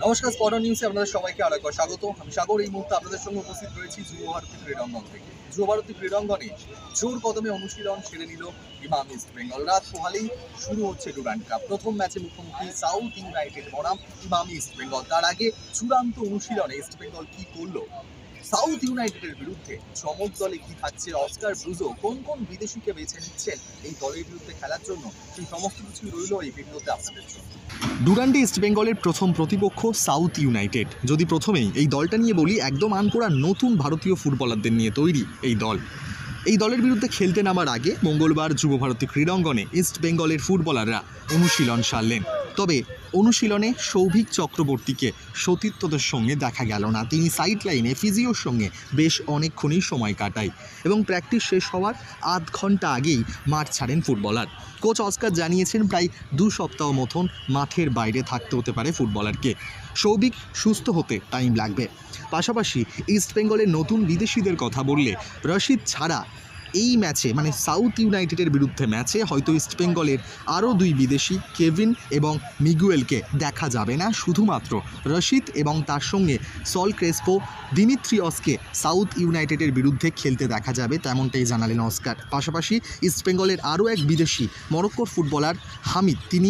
নমস্কার, স্পটন নিউজে আপনাদের সবাইকে আরেকবার স্বাগত। আমি সাগর। এই মুহূর্তে আপনাদের সঙ্গে উপস্থিত রয়েছি যুব ভারতী ক্রীড়াঙ্গন থেকে। যুব ভারতী ক্রীড়াঙ্গনে জোর কদমে অনুশীলন সেরে নিল ইমাম ইস্ট বেঙ্গল। রাত পোহালেই শুরু হচ্ছে ডুরান্ড কাপ। প্রথম ম্যাচে মুখোমুখি সাউথ ইউনাইটেড বনাম ইমাম ইস্ট বেঙ্গল। তার আগে চূড়ান্ত অনুশীলনে ইস্ট বেঙ্গল কি করলো সাউথ ইউনাইটেডের বিরুদ্ধে, চমক দলে কি থাকছে অস্কার ব্রুজো, কোন কোন বিদেশিকে বেছে নিচ্ছেন এই দলের বিরুদ্ধে খেলার জন্য, সেই সমস্ত কিছুই রইল এই ভিডিওতে আপনাদের জন্য। ডুরান্ডে ইস্ট বেঙ্গলের প্রথম প্রতিপক্ষ সাউথ ইউনাইটেড। যদি প্রথমেই এই দলটা নিয়ে বলি, একদম আনকোড়া নতুন ভারতীয় ফুটবলারদের নিয়ে তৈরি এই দলের বিরুদ্ধে খেলতে নামার আগে মঙ্গলবার যুব ভারতী ক্রীড়াঙ্গনে ইস্ট বেঙ্গলের ফুটবলাররা অনুশীলন সারলেন। তবে অনুশীলনে সৌভিক চক্রবর্তীকে সতীর্থদের সঙ্গে দেখা গেল না। তিনি সাইড লাইনে ফিজিওর সঙ্গে বেশ অনেকক্ষণই সময় কাটায় এবং প্র্যাকটিস শেষ হওয়ার আধ ঘন্টা আগেই মাঠ ছাড়েন ফুটবলার। কোচ অস্কার জানিয়েছেন প্রায় 2 সপ্তাহ মতন মাঠের বাইরে থাকতে হতে পারে ফুটবলারকে। সৌভিক সুস্থ হতে টাইম লাগবে। পাশাপাশি ইস্ট বেঙ্গলের নতুন বিদেশিদের কথা বললে রশিদ ছাড়া এই ম্যাচে মানে সাউথ ইউনাইটেডের বিরুদ্ধে ম্যাচে হয়তো ইস্ট বেঙ্গলের আরও 2 বিদেশি কেভিন এবং মিগুয়েলকে দেখা যাবে না। শুধুমাত্র রশিদ এবং তার সঙ্গে সল ক্রেসপো দিমিত্রিয়সকে সাউথ ইউনাইটেডের বিরুদ্ধে খেলতে দেখা যাবে, তেমনটাই জানালেন অস্কার। পাশাপাশি ইস্ট বেঙ্গলের আরও এক বিদেশি মরক্কোর ফুটবলার হামিদ, তিনি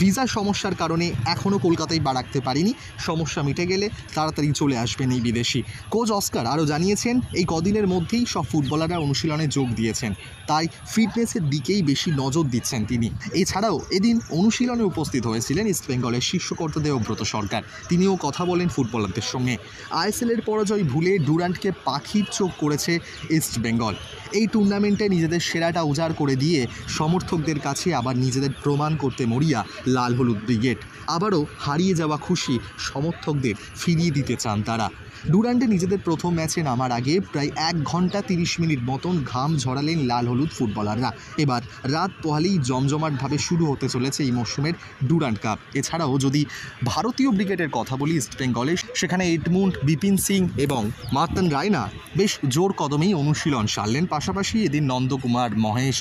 ভিসা সমস্যার কারণে এখনও কলকাতায় পা রাখতে পারেনি। সমস্যা মিটে গেলে তাড়াতাড়ি চলে আসবেন এই বিদেশি। কোচ অস্কার আরও জানিয়েছেন এই কদিনের মধ্যেই সব ফুটবলাররা অনুশীলনে যোগ দিয়েছেন, তাই ফিটনেসের দিকেই বেশি নজর দিচ্ছেন তিনি। এছাড়াও এদিন অনুশীলনে উপস্থিত হয়েছিলেন ইস্ট বেঙ্গলের শীর্ষকর্তা দেবব্রত সরকার। তিনিও কথা বলেন ফুটবলারদের সঙ্গে। আইএসএলের পরাজয় ভুলে ডুরান্ডকে পাখির চোখ করেছে ইস্ট বেঙ্গল। এই টুর্নামেন্টে নিজেদের সেরাটা উজাড় করে দিয়ে সমর্থকদের কাছে আবার নিজেদের প্রমাণ করতে মরিয়া লাল হলুদ ব্রিগেড। আবারও হারিয়ে যাওয়া খুশি সমর্থকদের ফিরিয়ে দিতে চান তারা। ডুরান্ডে নিজেদের প্রথম ম্যাচে নামার আগে প্রায় 1 ঘন্টা 30 মিনিট মতন ঘাম ঝরালেন লাল হলুদ ফুটবলাররা। এবার রাত পোহালেই জমজমাটভাবে শুরু হতে চলেছে এই মরশুমের ডুরান্ড কাপ। এছাড়াও যদি ভারতীয় ব্রিগেডের কথা বলি ইস্ট বেঙ্গলে, সেখানে এডমুন্ড, বিপিন সিং এবং মার্তন রায়না বেশ জোর কদমেই অনুশীলন সারলেন। পাশাপাশি এদিন নন্দকুমার, মহেশ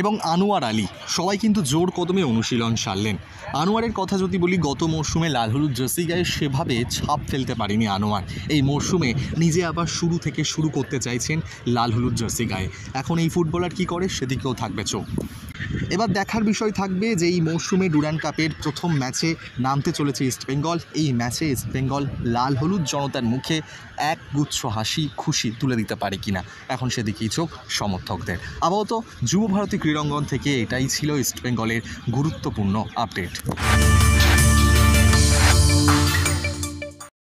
এবং আনোয়ার আলী সবাই কিন্তু জোর কদমে অনুশীলন সারলেন। আনোয়ারের কথা যদি বলি, গত মরশুমে লাল হলুদ জার্সি গায়ে সেভাবে ছাপ ফেলতে পারেনি আনোয়ার। এই মরশুমে নিজে আবার শুরু থেকে শুরু করতে চাইছেন লাল হলুদ জার্সি গায়ে। এখন এই ফুটবলার কি করে সেদিকেও থাকবে চোখ। এবার দেখার বিষয় থাকবে যে এই মরশুমে ডুরান্ড কাপের প্রথম ম্যাচে নামতে চলেছে ইস্ট বেঙ্গল। এই ম্যাচে ইস্ট বেঙ্গল লাল হলুদ জনতার মুখে এক গুচ্ছ হাসি খুশি তুলে দিতে পারে কিনা, এখন সেদিকেই চোখ সমর্থকদের। আপাতত যুব ভারতী ক্রীড়াঙ্গন থেকে এটাই ছিল ইস্ট বেঙ্গলের গুরুত্বপূর্ণ আপডেট।